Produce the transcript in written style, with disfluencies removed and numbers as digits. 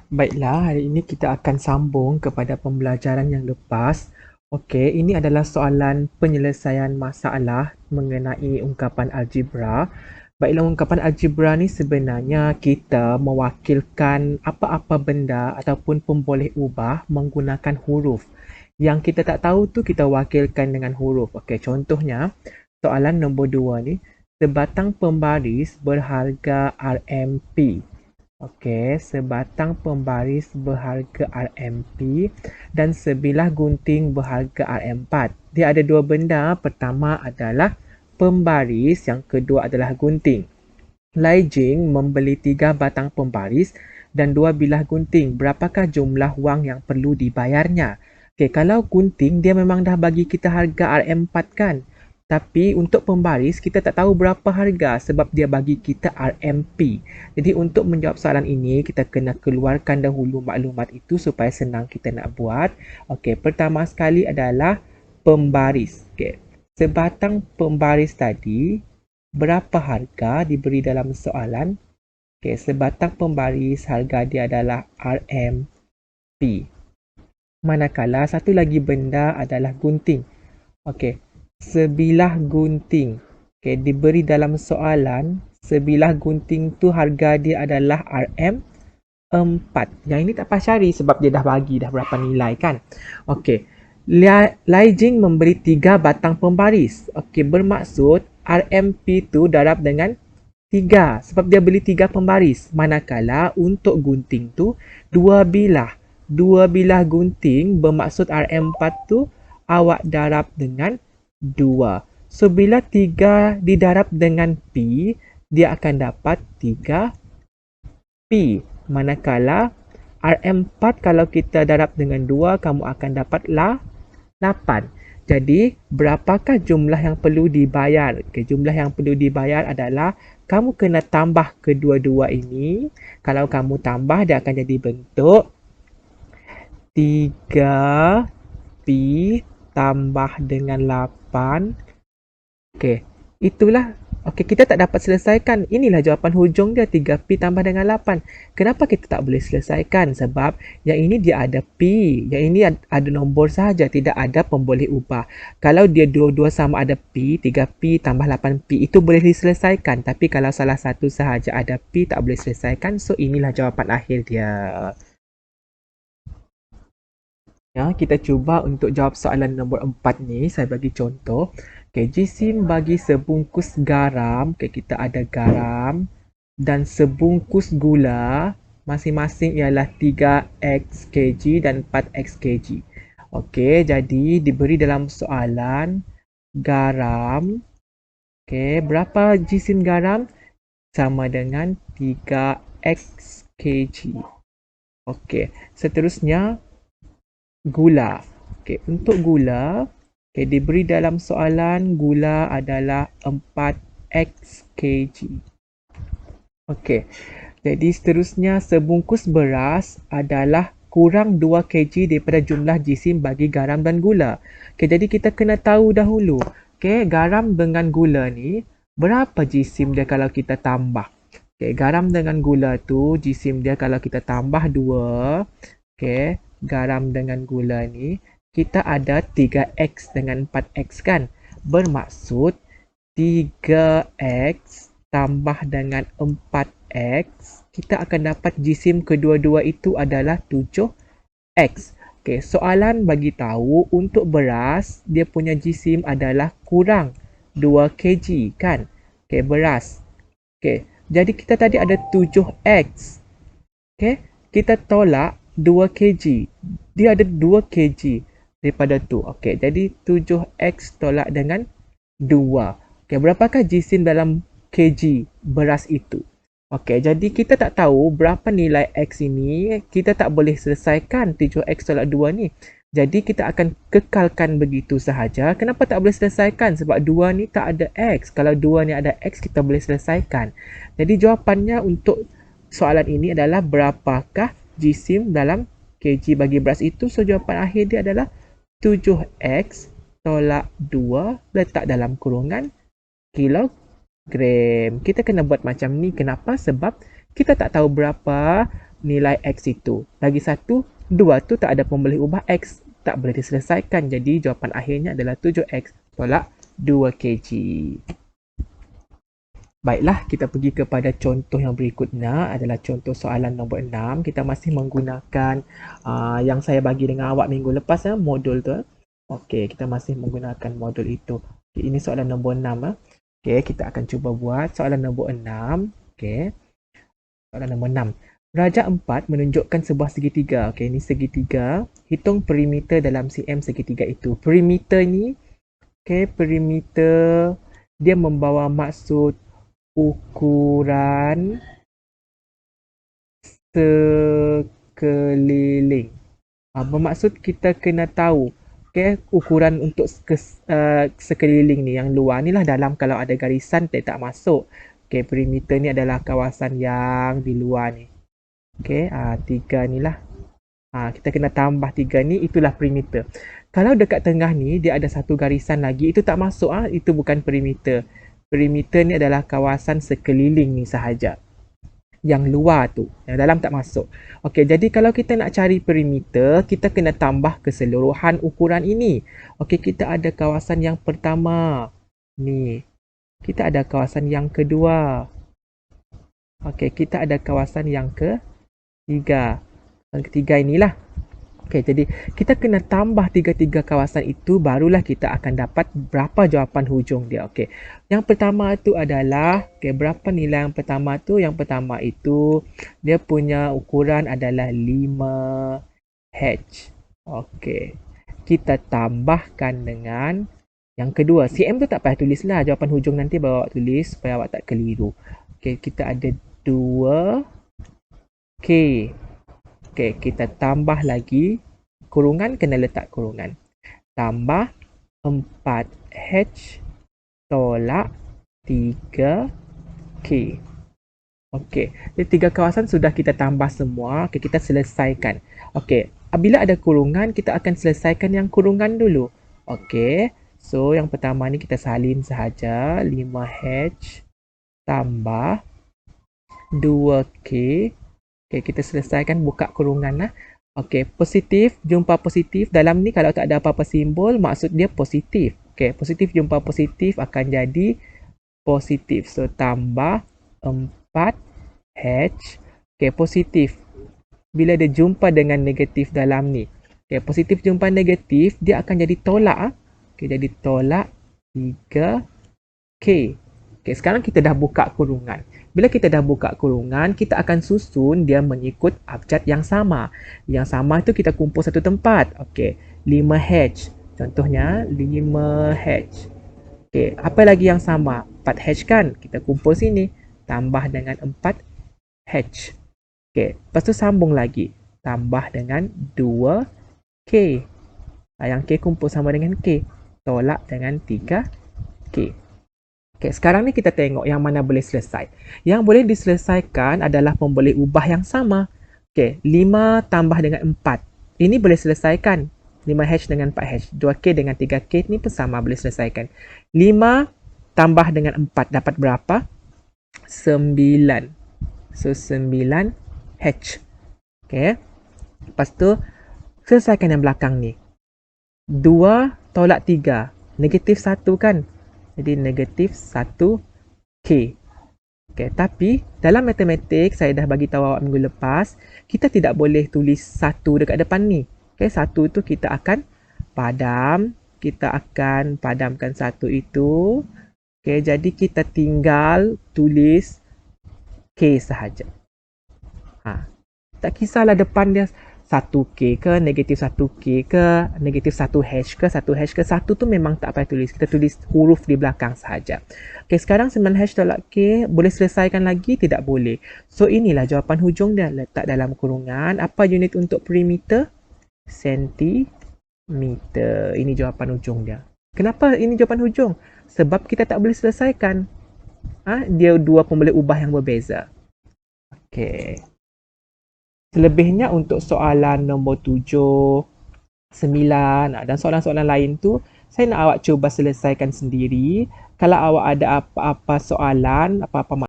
Baiklah, hari ini kita akan sambung kepada pembelajaran yang lepas. Okey, ini adalah soalan penyelesaian masalah mengenai ungkapan algebra. Baiklah, ungkapan algebra ni sebenarnya kita mewakilkan apa-apa benda ataupun pemboleh ubah menggunakan huruf. Yang kita tak tahu tu kita wakilkan dengan huruf. Okey, contohnya soalan nombor 2 ni, sebatang pembaris berharga RMP. Okey, sebatang pembaris berharga RMP dan sebilah gunting berharga RM4. Dia ada dua benda. Pertama adalah pembaris, yang kedua adalah gunting. Lai Jing membeli 3 batang pembaris dan 2 bilah gunting. Berapakah jumlah wang yang perlu dibayarnya? Okey, kalau gunting dia memang dah bagi kita harga RM4 kan? Tapi untuk pembaris kita tak tahu berapa harga sebab dia bagi kita RMP. Jadi untuk menjawab soalan ini kita kena keluarkan dahulu maklumat itu supaya senang kita nak buat. Okey, pertama sekali adalah pembaris. Okey. Sebatang pembaris tadi berapa harga diberi dalam soalan? Okey, sebatang pembaris harga dia adalah RMP. Manakala satu lagi benda adalah gunting. Okey, sebilah gunting. Okey, diberi dalam soalan, sebilah gunting tu harga dia adalah RM4. Yang ini tak payah cari sebab dia dah bagi dah berapa nilai kan. Okey, Lai Jing memberi 3 batang pembaris. Okey, bermaksud RMP tu darab dengan 3 sebab dia beli 3 pembaris. Manakala untuk gunting tu 2 bilah. 2 bilah gunting bermaksud RM4 tu awak darab dengan 2. So, bila 3 didarab dengan P, dia akan dapat 3P. Manakala RM4 kalau kita darab dengan 2, kamu akan dapat 8. Jadi, berapakah jumlah yang perlu dibayar? Okay, jumlah yang perlu dibayar adalah kamu kena tambah kedua-dua ini. Kalau kamu tambah, dia akan jadi bentuk 3P tambah dengan 8. Okey, itulah. Okey, kita tak dapat selesaikan. Inilah jawapan hujung dia, 3P tambah dengan 8. Kenapa kita tak boleh selesaikan? Sebab yang ini dia ada P. Yang ini ada nombor sahaja, tidak ada pemboleh ubah. Kalau dia dua-dua sama ada P, 3P tambah 8P, itu boleh diselesaikan. Tapi kalau salah satu sahaja ada P, tak boleh selesaikan. So, inilah jawapan akhir dia. Ya, kita cuba untuk jawab soalan nombor 4 ni. Saya bagi contoh. Okay, jisim bagi sebungkus garam. Okay, kita ada garam dan sebungkus gula. Masing-masing ialah 3x kg dan 4x kg. Okey, jadi diberi dalam soalan garam. Okey, berapa jisim garam? Sama dengan 3x kg. Okey, seterusnya gula. Okey, untuk gula, okey, diberi dalam soalan gula adalah 4x kg. Okey. Jadi seterusnya sebungkus beras adalah kurang 2 kg daripada jumlah jisim bagi garam dan gula. Okey, jadi kita kena tahu dahulu. Okey, garam dengan gula ni berapa jisim dia kalau kita tambah? Okey, garam dengan gula tu jisim dia kalau kita tambah 2. Okey, garam dengan gula ni kita ada 3x dengan 4x kan? Bermaksud 3x tambah dengan 4x, kita akan dapat jisim kedua-dua itu adalah 7x. Okey, soalan bagi tahu untuk beras, dia punya jisim adalah kurang 2 kg kan? Okey, beras. Okey, jadi kita tadi ada 7x. Okey, kita tolak 2 kg. Dia ada 2 kg daripada tu. Okey, jadi 7x tolak dengan 2. Okey, berapakah jisim dalam kg beras itu? Okey, jadi kita tak tahu berapa nilai x ini. Kita tak boleh selesaikan 7x tolak 2 ni. Jadi kita akan kekalkan begitu sahaja. Kenapa tak boleh selesaikan? Sebab 2 ni tak ada x. Kalau 2 ni ada x, kita boleh selesaikan. Jadi jawapannya untuk soalan ini adalah berapakah jisim dalam kg bagi beras itu. So jawapan akhir dia adalah 7x tolak 2 letak dalam kurungan kilogram. Kita kena buat macam ni. Kenapa? Sebab kita tak tahu berapa nilai X itu. Lagi satu, 2 tu tak ada pemboleh ubah X. Tak boleh diselesaikan. Jadi jawapan akhirnya adalah 7X tolak 2 kg. Baiklah, kita pergi kepada contoh yang berikutnya adalah contoh soalan nombor 6. Kita masih menggunakan yang saya bagi dengan awak minggu lepas, modul tu. Okey, kita masih menggunakan modul itu. Okay, ini soalan nombor 6. Okey, kita akan cuba buat soalan nombor 6. Okey. Soalan nombor 6. Raja 4 menunjukkan sebuah segitiga. Okey, ini segitiga. Hitung perimeter dalam cm segitiga itu. Perimeter ni, okey, perimeter dia membawa maksud ukuran sekeliling. Bermaksud kita kena tahu ukuran untuk sekeliling ni, yang luar ni lah. Dalam kalau ada garisan tak masuk. Perimeter ni adalah kawasan yang di luar ni. 3 ni lah. Kita kena tambah 3 ni, itulah perimeter. Kalau dekat tengah ni dia ada satu garisan lagi, itu tak masuk. Itu bukan perimeter. Perimeter ni adalah kawasan sekeliling ni sahaja. Yang luar tu, yang dalam tak masuk. Okey, jadi kalau kita nak cari perimeter, kita kena tambah keseluruhan ukuran ini. Okey, kita ada kawasan yang pertama. Ni. Kita ada kawasan yang kedua. Okey, kita ada kawasan yang ketiga. Yang ketiga inilah. Okey, jadi kita kena tambah tiga-tiga kawasan itu, barulah kita akan dapat berapa jawapan hujung dia. Okey. Yang pertama itu adalah, berapa nilai yang pertama tu? Yang pertama itu dia punya ukuran adalah 5H. Okey. Kita tambahkan dengan yang kedua. cm tu tak payah tulislah, jawapan hujung nanti bawa tulis supaya awak tak keliru. Okey, kita ada 2K. Okey, kita tambah lagi kurungan, kena letak kurungan. Tambah 4H tolak 3K. Okey, jadi 3 kawasan sudah kita tambah semua. Okey, kita selesaikan. Okey, bila ada kurungan, kita akan selesaikan yang kurungan dulu. Okey, so yang pertama ni kita salin sahaja. 5H tambah 2K. Okey, kita selesaikan, buka kurungan lah. Okey, positif jumpa positif. Dalam ni kalau tak ada apa-apa simbol, maksud dia positif. Okey, positif jumpa positif akan jadi positif. So, tambah 4H. Okey, positif. Bila dia jumpa dengan negatif dalam ni. Okey, positif jumpa negatif, dia akan jadi tolak. Okey, jadi tolak 3K. Okey, sekarang kita dah buka kurungan. Bila kita dah buka kurungan, kita akan susun dia mengikut abjad yang sama. Yang sama tu kita kumpul satu tempat. Okey, 5H. Contohnya 5H. Okey, apa lagi yang sama? 4H kan? Kita kumpul sini. Tambah dengan 4H. Okey, lepas tu sambung lagi. Tambah dengan 2K. Yang K kumpul sama dengan K. Tolak dengan 3K. Okay, sekarang ni kita tengok yang mana boleh selesai. Yang boleh diselesaikan adalah pemboleh ubah yang sama. Okay, 5 tambah dengan 4. Ini boleh selesaikan. 5H dengan 4H. 2K dengan 3K ni pun sama, boleh selesaikan. 5 tambah dengan 4 dapat berapa? 9. So, 9H. Okay. Lepas tu, selesaikan yang belakang ni. 2 tolak 3. Negatif 1 kan? Jadi negatif 1K. Okay, tapi dalam matematik, saya dah bagi tahu awak minggu lepas, kita tidak boleh tulis 1 dekat depan ni. Okay, 1 tu kita akan padam. Kita akan padamkan 1 itu. Okay, jadi kita tinggal tulis K sahaja. Tak kisahlah depan dia 1K ke, negatif 1K ke, negatif 1H ke, 1H ke. 1 tu memang tak payah tulis. Kita tulis huruf di belakang sahaja. Okay, sekarang 9H tolak K. Boleh selesaikan lagi? Tidak boleh. So, inilah jawapan hujung dia. Letak dalam kurungan. Apa unit untuk perimeter? Sentimeter. Ini jawapan hujung dia. Kenapa ini jawapan hujung? Sebab kita tak boleh selesaikan. Dia dua pemboleh ubah yang berbeza. Okay. Selebihnya untuk soalan nombor 7, 9 dan soalan-soalan lain tu, saya nak awak cuba selesaikan sendiri. Kalau awak ada apa-apa soalan, apa-apa